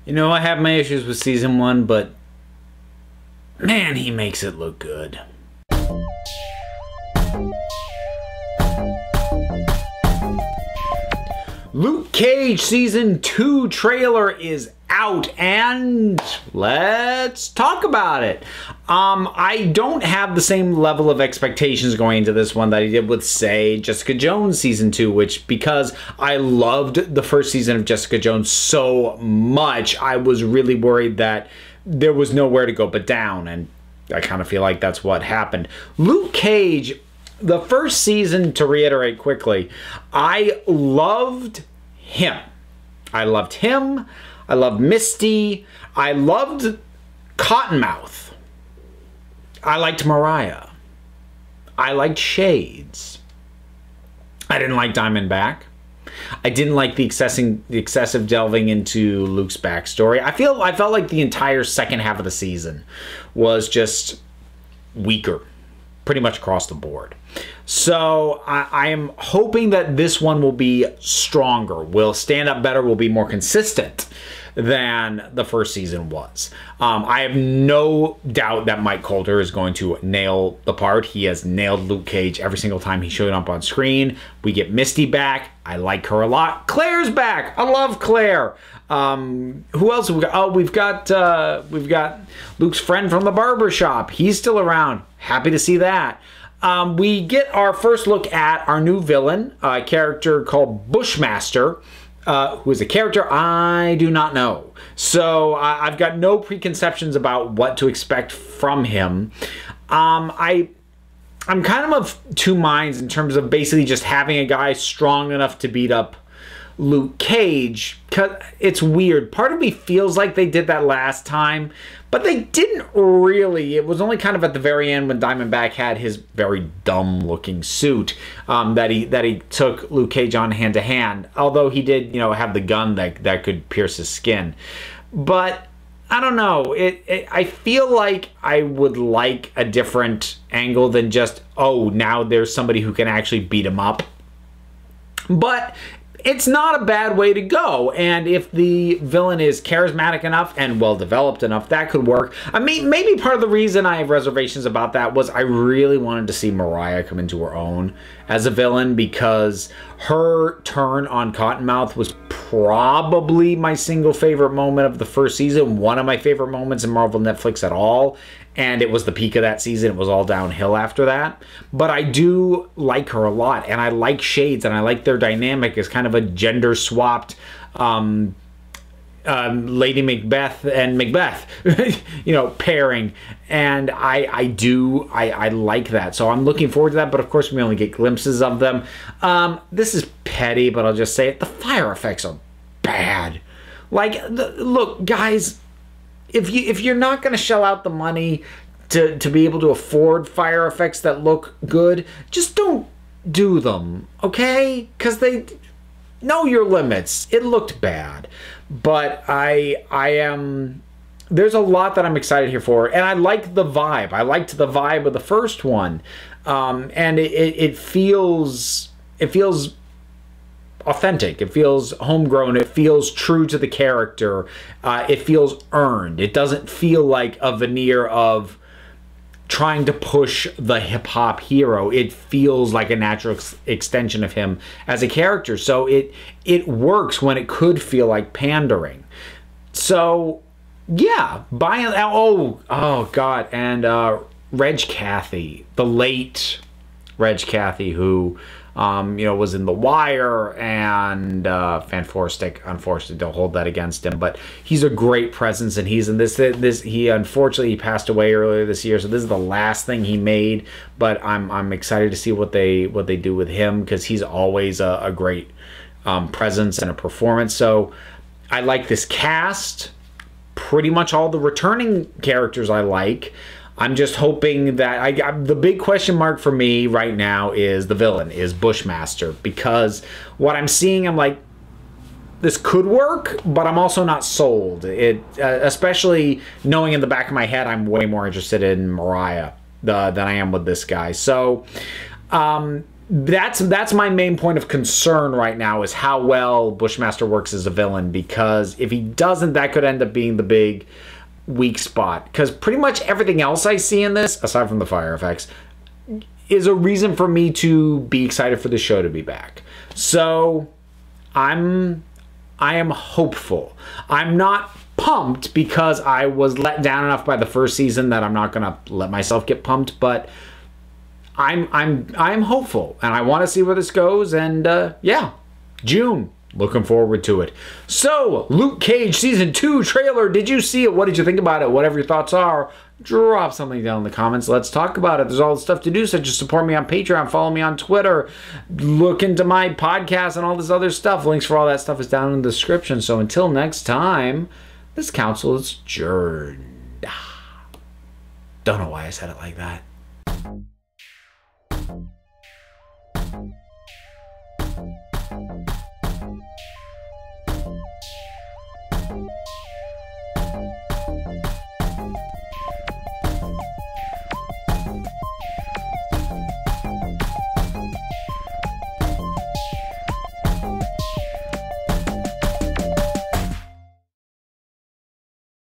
You know, I have my issues with season 1, but man, he makes it look good. Luke Cage Season 2 trailer is out, and let's talk about it. I don't have the same level of expectations going into this one that I did with, say, Jessica Jones Season 2, which, because I loved the first season of Jessica Jones so much, I was really worried that there was nowhere to go but down, and I kind of feel like that's what happened. Luke Cage, the first season, to reiterate quickly, I loved him. I loved him. I loved Misty. I loved Cottonmouth. I liked Mariah. I liked Shades. I didn't like Diamondback. I didn't like the excessive delving into Luke's backstory. I felt like the entire second half of the season was just weaker, pretty much across the board. So I am hoping that this one will be stronger, will stand up better, will be more consistent than the first season was. I have no doubt that Mike Colter is going to nail the part. He has nailed Luke Cage every single time he showed up on screen. We get Misty back. I like her a lot. Claire's back. I love Claire. Who else have we got? Oh, we've got Luke's friend from the barber shop. He's still around. Happy to see that. We get our first look at our new villain, a character called Bushmaster, who is a character I do not know. So I've got no preconceptions about what to expect from him. I'm kind of two minds in terms of basically just having a guy strong enough to beat up Luke Cage, because it's weird. Part of me feels like they did that last time, but they didn't really. It was only kind of at the very end when Diamondback had his very dumb looking suit that he took Luke Cage on hand to hand. Although he did, you know, have the gun that could pierce his skin. But I don't know. I feel like I would like a different angle than just, oh, now there's somebody who can actually beat him up. But it's not a bad way to go, and if the villain is charismatic enough and well-developed enough, that could work. I mean, maybe part of the reason I have reservations about that was I really wanted to see Mariah come into her own as a villain, because her turn on Cottonmouth was probably my single favorite moment of the first season, one of my favorite moments in Marvel Netflix at all, and it was the peak of that season. It was all downhill after that. But I do like her a lot, and I like Shades, and I like their dynamic as kind of a gender-swapped Lady Macbeth and Macbeth, you know, pairing. And I like that. So I'm looking forward to that, but of course we only get glimpses of them. This is petty, but I'll just say it. The fire effects are bad. Like, look, guys, if you're not going to shell out the money to be able to afford fire effects that look good, just don't do them, okay? Because they know your limits. It looked bad, but I am. There's a lot that I'm excited here for, and I like the vibe. I liked the vibe of the first one, and it feels authentic. It feels homegrown. It feels true to the character. It feels earned. It doesn't feel like a veneer of trying to push the hip-hop hero. It feels like a natural extension of him as a character. So it works when it could feel like pandering. So yeah, oh god, and Reg Cathy, the late Reg Cathy, who you know, was in The Wire, and Fan Forstic, unfortunately, don't hold that against him, but he's a great presence, and he's in this. He unfortunately passed away earlier this year, so this is the last thing he made. But I'm excited to see what they do with him, because he's always a great presence and a performance. So I like this cast. Pretty much all the returning characters I like. I'm just hoping that the big question mark for me right now is the villain, is Bushmaster, because what I'm seeing, I'm like, this could work, but I'm also not sold. Especially knowing in the back of my head, I'm way more interested in Mariah than I am with this guy. So that's my main point of concern right now, is how well Bushmaster works as a villain, because if he doesn't, that could end up being the big weak spot, because pretty much everything else I see in this, aside from the fire effects, is a reason for me to be excited for the show to be back. So I am hopeful. I'm not pumped because I was let down enough by the first season that I'm not gonna let myself get pumped, but I'm hopeful, and I want to see where this goes. And yeah, June, looking forward to it. So, Luke Cage Season 2 trailer, did you see it? What did you think about it? Whatever your thoughts are, drop something down in the comments. Let's talk about it. There's all the stuff to do, such as support me on Patreon, follow me on Twitter, look into my podcast, and all this other stuff. Links for all that stuff is down in the description. So until next time, this council is adjourned. Don't know why I said it like that.